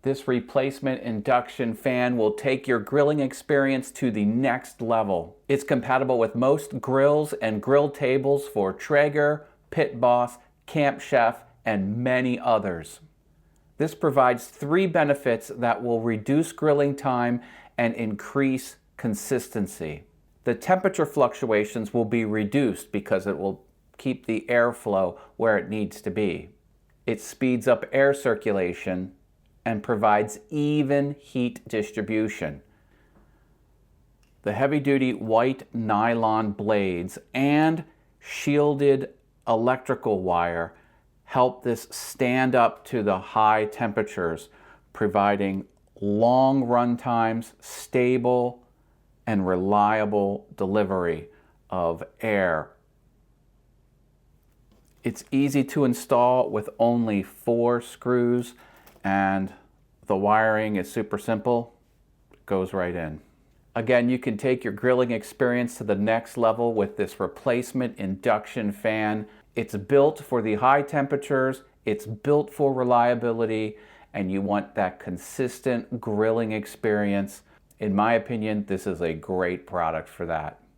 This replacement induction fan will take your grilling experience to the next level. It's compatible with most grills and grill tables for Traeger, Pit Boss, Camp Chef, and many others. This provides 3 benefits that will reduce grilling time and increase consistency. The temperature fluctuations will be reduced because it will keep the airflow where it needs to be. It speeds up air circulation and provides even heat distribution. The heavy-duty white nylon blades and shielded electrical wire help this stand up to the high temperatures, providing long run times, stable and reliable delivery of air. It's easy to install with only 4 screws, and the wiring is super simple. It goes right in. Again, you can take your grilling experience to the next level with this replacement induction fan. It's built for the high temperatures, it's built for reliability, and you want that consistent grilling experience. In my opinion, this is a great product for that.